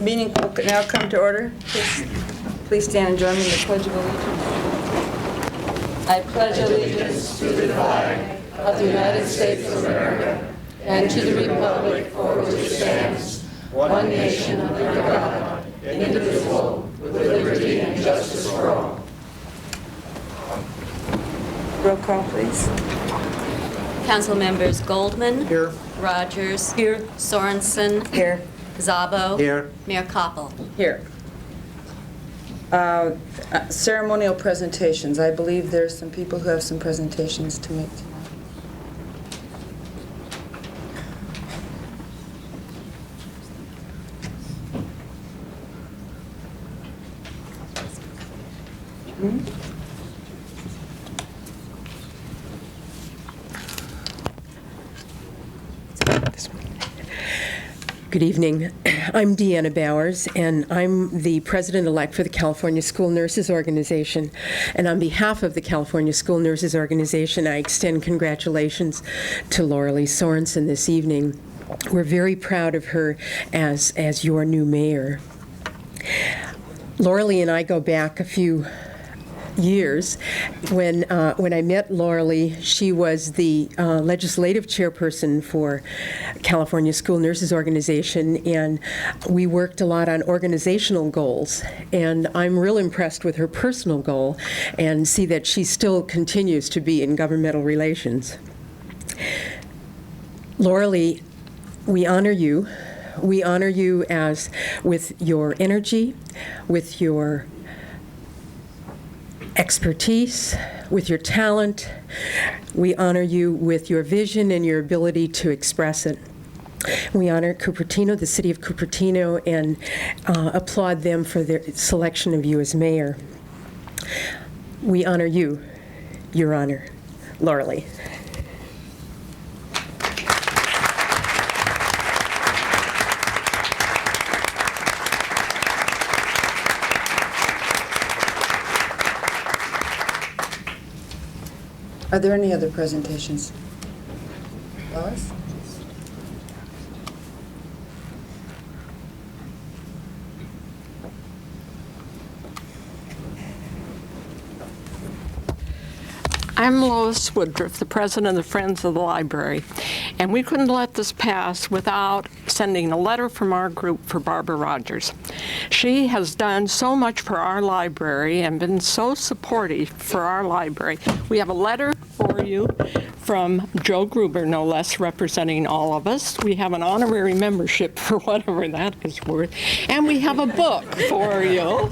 Meeting will now come to order. Please stand and join me in the Pledge of Allegiance. I pledge allegiance to the flag of the United States of America and to the republic for which it stands, one nation under God, indivisible, with liberty and justice for all. Roll call, please. Council members Goldman. Here. Rogers. Here. Sorenson. Here. Szabo. Here. Mayor Koppel. Here. Ceremonial presentations. I believe there's some people who have some presentations to make tonight. Good evening. I'm Deanna Bowers, and I'm the president-elect for the California School Nurses Organization. And on behalf of the California School Nurses Organization, I extend congratulations to Lauralee Sorenson this evening. We're very proud of her as your new mayor. Lauralee and I go back a few years. When I met Lauralee, she was the legislative chairperson for California School Nurses Organization, and we worked a lot on organizational goals. And I'm real impressed with her personal goal and see that she still continues to be in governmental relations. Lauralee, we honor you. We honor you as with your energy, with your expertise, with your talent. We honor you with your vision and your ability to express it. We honor Cupertino, the city of Cupertino, and applaud them for their selection of you as mayor. We honor you, Your Honor. Lauralee. Are there any other presentations? Lois? I'm Lois Woodruff, the president of the Friends of the Library, and we couldn't let this pass without sending a letter from our group for Barbara Rogers. She has done so much for our library and been so supportive for our library. We have a letter for you from Joe Gruber, no less, representing all of us. We have an honorary membership for whatever that is worth. And we have a book for you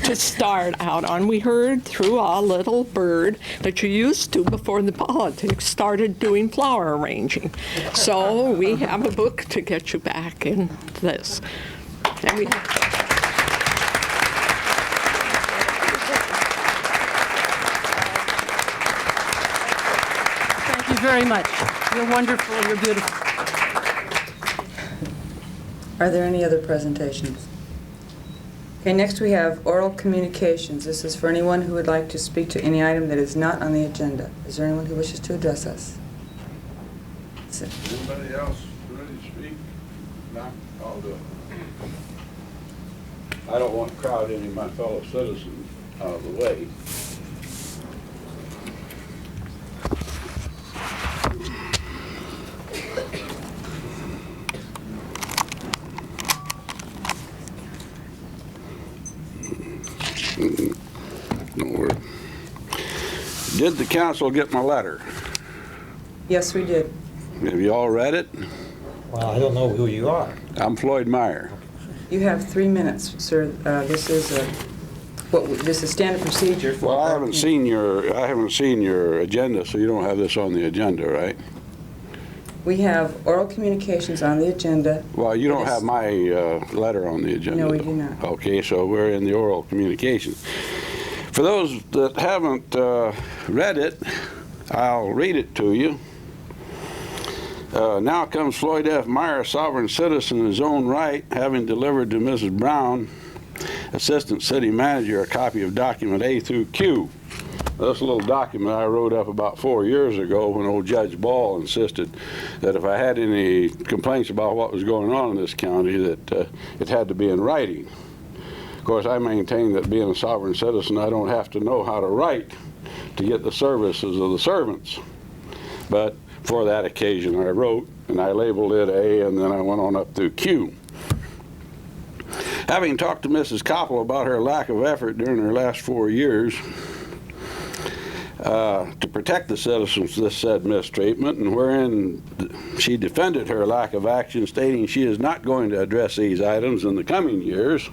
to start out on. We heard through a little bird that you used to, before the politics, started doing flower arranging. So we have a book to get you back in this. And we have Thank you very much. You're wonderful. You're beautiful. Are there any other presentations? Okay, next we have oral communications. This is for anyone who would like to speak to any item that is not on the agenda. Is there anyone who wishes to address us? Anybody else ready to speak? No? I'll do it. I don't want to crowd any of my fellow citizens out of the way. Don't worry. Did the council get my letter? Yes, we did. Have you all read it? Well, I don't know who you are. I'm Floyd Meyer. You have 3 minutes, sir. This is standard procedure. For Well, I haven't seen your agenda, so you don't have this on the agenda, right? We have oral communications on the agenda. Well, you don't have my letter on the agenda. No, we do not. Okay, so we're in the oral communications. For those that haven't read it, I'll read it to you. Now comes Floyd F. Meyer, a sovereign citizen in his own right, having delivered to Mrs. Brown, Assistant City Manager, a copy of document A through Q. this little document I wrote up about 4 years ago when old Judge Ball insisted that if I had any complaints about what was going on in this county, that it had to be in writing. Of course, I maintain that being a sovereign citizen, I don't have to know how to write to get the services of the servants. But for that occasion, I wrote, and I labeled it A, and then I went on up through Q. Having talked to Mrs. Koppel about her lack of effort during her last 4 years to protect the citizens of this said mistreatment, and wherein she defended her lack of action, stating she is not going to address these items in the coming years,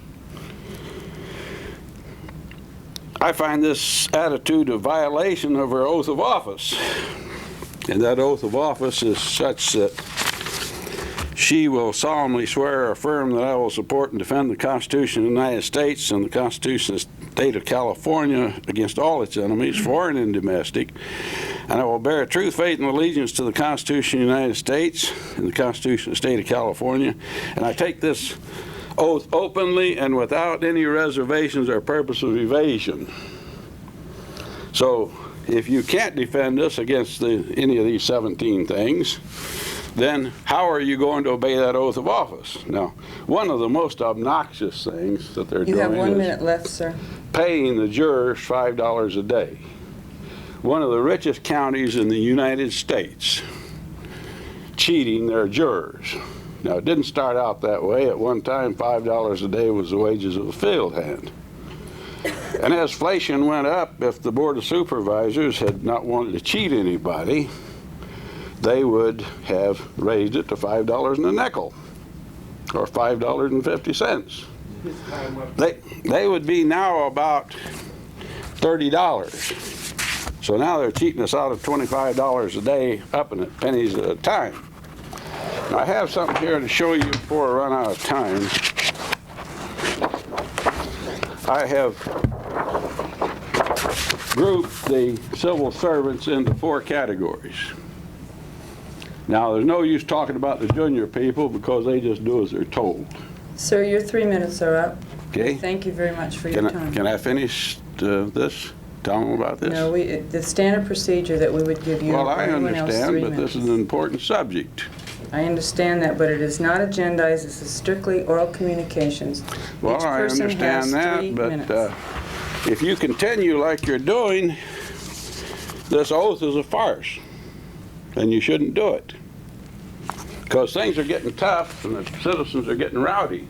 I find this attitude a violation of her oath of office. And that oath of office is such that she will solemnly swear or affirm that I will support and defend the Constitution of the United States and the Constitution of the State of California against all its enemies, foreign and domestic. And I will bear true faith and allegiance to the Constitution of the United States and the Constitution of the State of California. And I take this oath openly and without any reservations or purpose of evasion. So if you can't defend us against any of these 17 things, then how are you going to obey that oath of office? Now, one of the most obnoxious things that they're doing You have 1 is minute left, sir. paying the jurors $5 a day. One of the richest counties in the United States cheating their jurors. Now, it didn't start out that way. At one time, $5 a day was the wages of a field hand. And as inflation went up, if the Board of Supervisors had not wanted to cheat anybody, they would have raised it to $5 and a nickel, or $5.50. They would be now about $30. So now they're cheating us out of $25 a day, upping it pennies at a time. Now, I have something here to show you before I run out of time. I have grouped the civil servants into 4 categories. Now, there's no use talking about the junior people because they just do as they're told. Sir, your 3 minutes are up. Okay? Thank you very much for your time. Can I finish this? Tell them about this? No, the standard procedure that we would give you. Well, I everyone else, understand, 3 but minutes. this is an important subject. I understand that, but it is not agendized. This is strictly oral communications. Well, Each I person understand has that, 3 but minutes. if you continue like you're doing, this oath is a farce, and you shouldn't do it. Because things are getting tough, and the citizens are getting rowdy.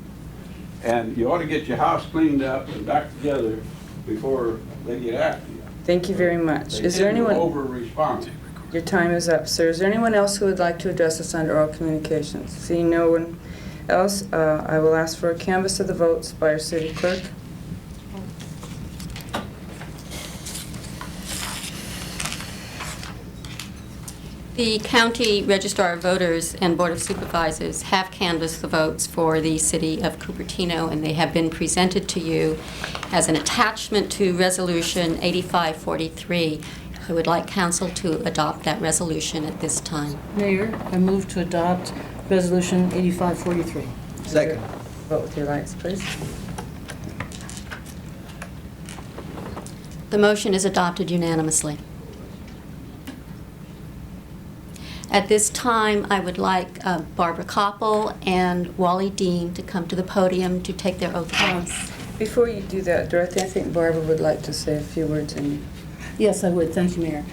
And you ought to get your house cleaned up and back together before they get after you. Thank you very much. They Is there tend to anyone? over-respond. Your time is up, sir. Is there anyone else who would like to address us under oral communications? Seeing no one else, I will ask for a canvass of the votes by our city clerk. The County Registrar of Voters and Board of Supervisors have canvassed the votes for the city of Cupertino, and they have been presented to you as an attachment to Resolution 8543. I would like council to adopt that resolution at this time. Mayor, I move to adopt Resolution 8543. Second. Vote with your lights, please. The motion is adopted unanimously. At this time, I would like Barbara Koppel and Wally Dean to come to the podium to take their oath of office. Before you do that, Dorothy, I think Barbara would like to say a few words. Yes, I would. Thank you, Mayor.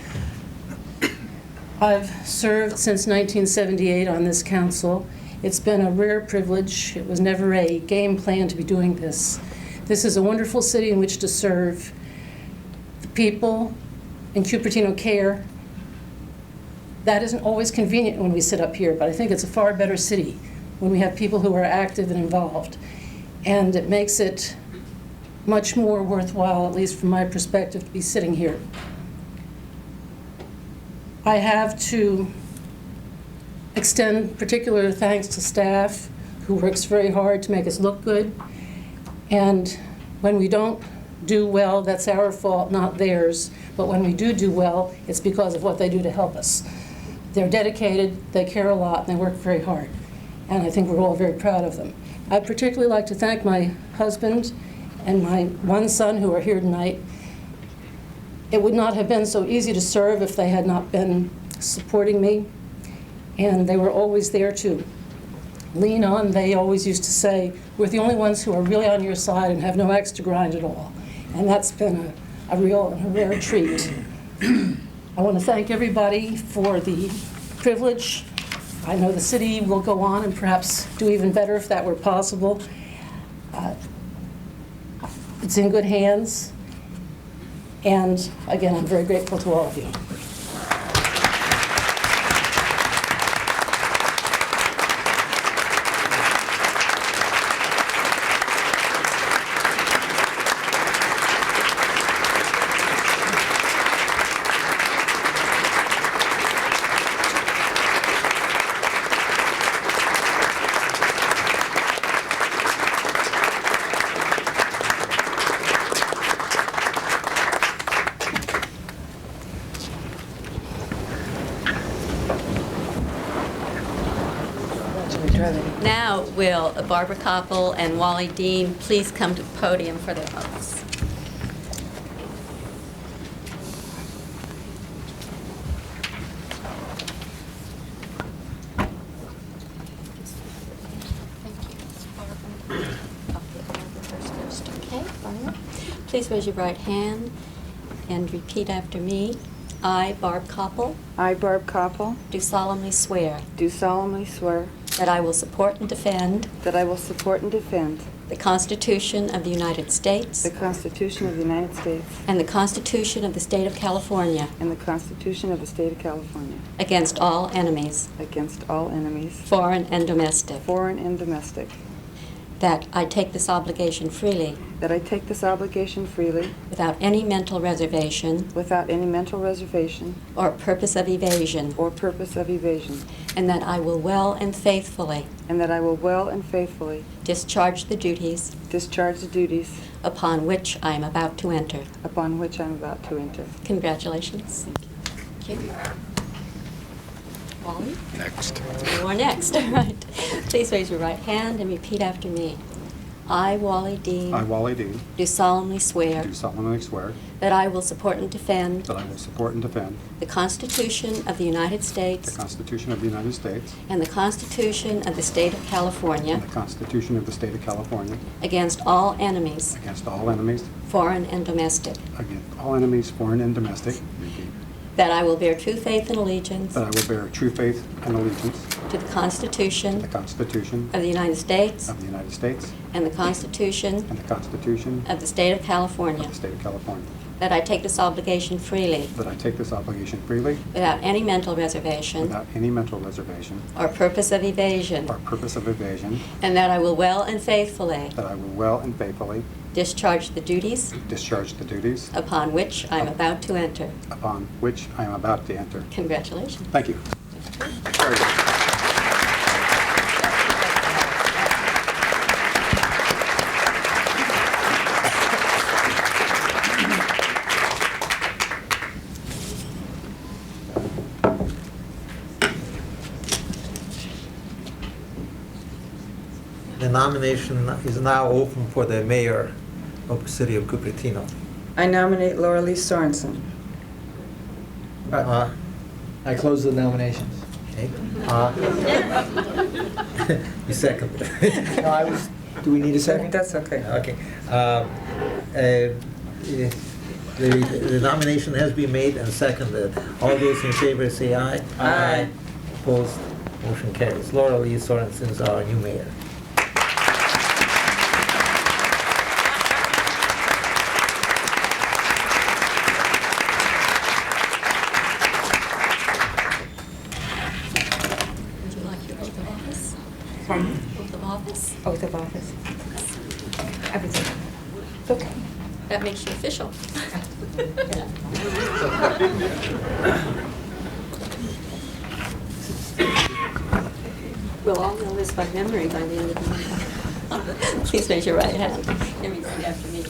I've served since 1978 on this council. It's been a rare privilege. It was never a game plan to be doing this. This is a wonderful city in which to serve. The people in Cupertino care. That isn't always convenient when we sit up here, but I think it's a far better city when we have people who are active and involved. And it makes it much more worthwhile, at least from my perspective, to be sitting here. I have to extend particular thanks to staff who works very hard to make us look good. And when we don't do well, that's our fault, not theirs. But when we do well, it's because of what they do to help us. They're dedicated, they care a lot, and they work very hard. And I think we're all very proud of them. I'd particularly like to thank my husband and my one son who are here tonight. It would not have been so easy to serve if they had not been supporting me, and they were always there to lean on. They always used to say, we're the only ones who are really on your side and have no axe to grind at all. And that's been a real and a rare treat. I want to thank everybody for the privilege. I know the city will go on and perhaps do even better if that were possible. It's in good hands. And again, I'm very grateful to all of you. Now, will Barbara Koppel and Wally Dean please come to the podium for their oaths? Okay, Barbara. Please raise your right hand and repeat after me. I, Barb Koppel, I, Barb Koppel, do solemnly swear do solemnly swear that I will support and defend that I will support and defend the Constitution of the United States the Constitution of the United States and the Constitution of the State of California and the Constitution of the State of California against all enemies, against all enemies, foreign and domestic, foreign and domestic, that I take this obligation freely that I take this obligation freely without any mental reservation without any mental reservation or purpose of evasion, or purpose of evasion, and that I will well and faithfully and that I will well and faithfully discharge the duties discharge the duties upon which I am about to enter. upon which I am about to enter. Congratulations. Thank you. Wally? Next. You are next. All right. Please raise your right hand and repeat after me. I, Wally Dean, I, Wally Dean, do solemnly swear do solemnly swear that I will support and defend that I will support and defend the Constitution of the United the States Constitution of the United States and the Constitution of the State of California and the Constitution of the State of California against all enemies, against all enemies, foreign and domestic, against all enemies, foreign and domestic, that I will bear true faith and allegiance that I will bear true faith and allegiance to the Constitution to the Constitution of the United States of the United States and the Constitution and the Constitution of the State of of California, the State of California, that I take this obligation freely that I take this obligation freely without any mental reservation without any mental reservation or purpose of evasion, or purpose of evasion, and that I will well and faithfully that I will well and faithfully discharge the duties discharge the duties upon which I am about to enter. upon which I am about to enter. Congratulations. Thank you. Very good. The nomination is now open for the mayor of the city of Cupertino. I nominate Lauralee Sorenson. I close the nominations. Okay. You second. No, I was, do we need a second? That's okay. Okay. The nomination has been made and seconded. All those in favor say aye. Aye. Opposed, motion carries. Lauralee Sorensen is our new mayor. Would you like your oath of office? Pardon? Oath of office? Oath of office. Everything. It's okay. That makes you official. We'll all know this by memory by the end of the meeting. Please raise your right hand and repeat after me.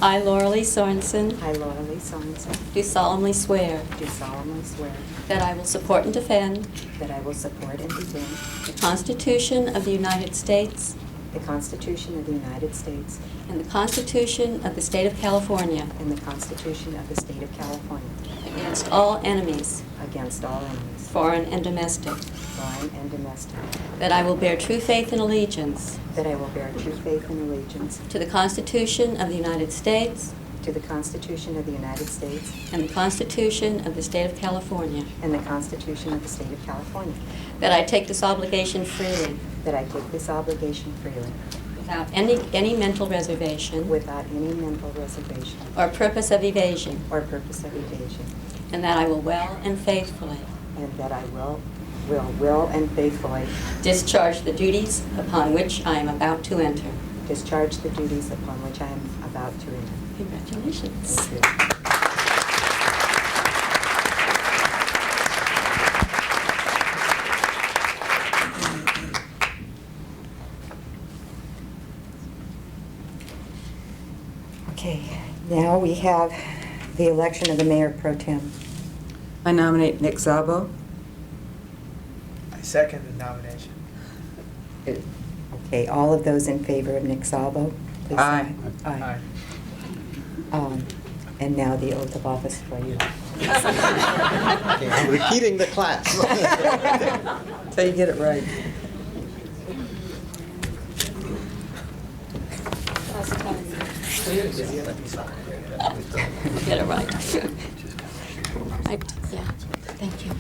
I, Lauralee Sorenson, I, Lauralee Sorenson, do solemnly swear do solemnly swear that I will support and defend that I will support and defend the Constitution of the United States the Constitution of the United States and the Constitution of the State of California and the Constitution of the State of California against all enemies, against all enemies, foreign and domestic, foreign and domestic, that I will bear true faith and allegiance that I will bear true faith and allegiance to the Constitution of the United States to the Constitution of the United States and the Constitution of the State of California, and the Constitution of the State of California, that I take this obligation freely that I take this obligation freely without any mental reservation without any mental reservation or purpose of evasion, or purpose of evasion, and that I will well and faithfully and that I will and faithfully discharge the duties upon which I am about to enter. discharge the duties upon which I am about to enter. Congratulations. Thank you. Okay, now we have the election of the mayor pro tem. I nominate Nick Szabo. I second the nomination. Okay, all of those in favor of Nick Szabo, please say Aye. Aye. And now the oath of office for you. Okay, I'm repeating the class. Till you get it right. Get it right. Yeah, thank you.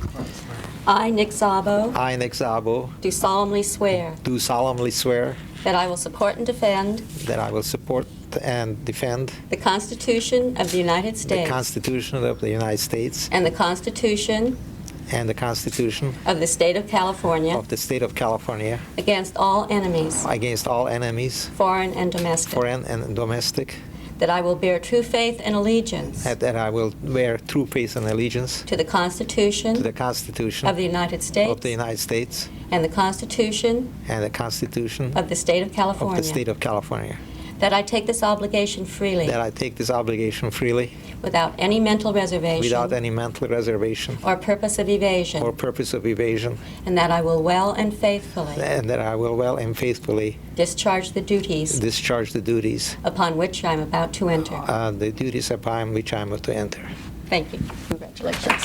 I, Nick Szabo, I, Nick Szabo, do solemnly swear do solemnly swear that I will support and defend that I will support and defend the Constitution of the United the States Constitution of the United States and the Constitution and the Constitution of the State of California of the State of California against all enemies, against all enemies, foreign and domestic, foreign and domestic, that I will bear true faith and allegiance and that I will bear true faith and allegiance to the Constitution to the Constitution of the United States of the United States and the Constitution and the Constitution of the State of of California, the State of California, that I take this obligation freely that I take this obligation freely without any mental reservation without any mental reservation or purpose of evasion, or purpose of evasion, and that I will well and faithfully and that I will well and faithfully discharge the duties discharge the duties upon which I am about to enter. the duties upon which I am about to enter. Thank you. Congratulations.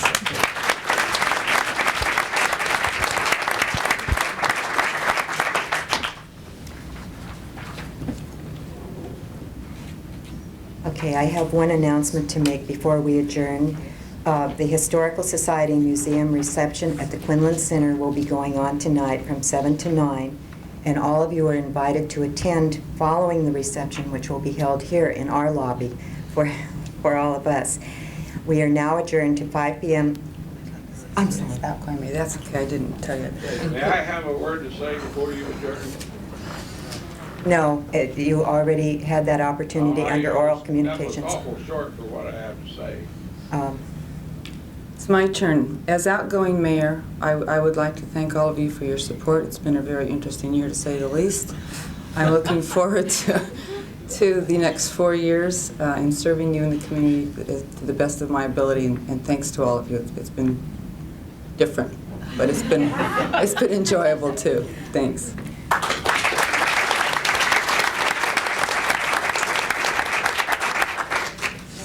Okay, I have one announcement to make before we adjourn. The Historical Society Museum reception at the Quinlan Center will be going on tonight from 7 to 9, and all of you are invited to attend following the reception, which will be held here in our lobby for all of us. We are now adjourned to 5 p.m. I'm sorry. Stop calling me. That's okay. I didn't tell you. May I have a word to say before you adjourn? No, you already had that opportunity under oral communications. That was awful short for what I have to say. It's my turn. As outgoing mayor, I would like to thank all of you for your support. It's been a very interesting year, to say the least. I'm looking forward to the next 4 years in serving you in the community to the best of my ability, and thanks to all of you. It's been different, but it's been enjoyable too. Thanks.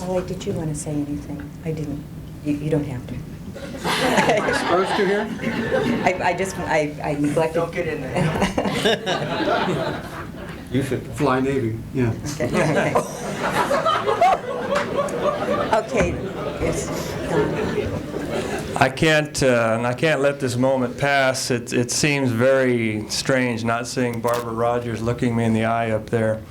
Wally, did you want to say anything? I didn't. You don't have to. Am I supposed to here? I neglected. Don't get in there. You should fly Navy, yeah. Okay. Okay. Yes. I can't let this moment pass. It seems very strange not seeing Barbara Rogers looking me in the eye up there.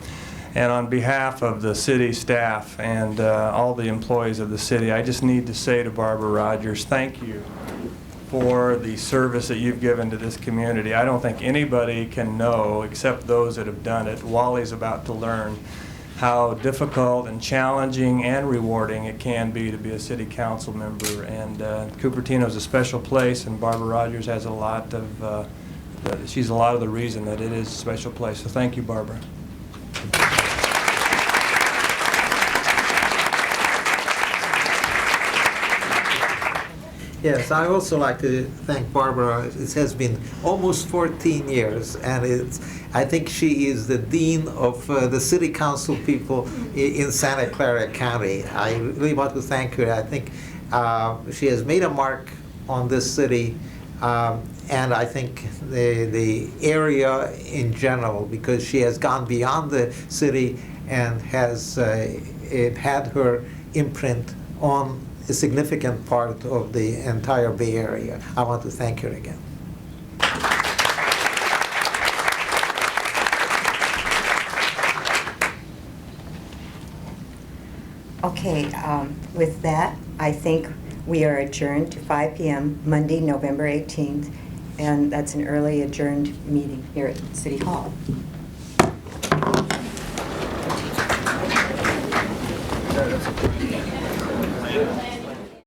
And on behalf of the city staff and all the employees of the city, I just need to say to Barbara Rogers, thank you for the service that you've given to this community. I don't think anybody can know, except those that have done it. Wally's about to learn how difficult and challenging and rewarding it can be to be a city council member. And Cupertino's a special place, and Barbara Rogers has a lot of, she's a lot of the reason that it is a special place. So thank you, Barbara. Yes, I also like to thank Barbara. It has been almost 14 years, and I think she is the dean of the city council people in Santa Clara County. I really want to thank her. I think she has made a mark on this city, and I think the area in general, because she has gone beyond the city and has had her imprint on a significant part of the entire Bay Area. I want to thank her again. Okay, with that, I think we are adjourned to 5 p.m. Monday, November 18th, and that's an early adjourned meeting here at City Hall.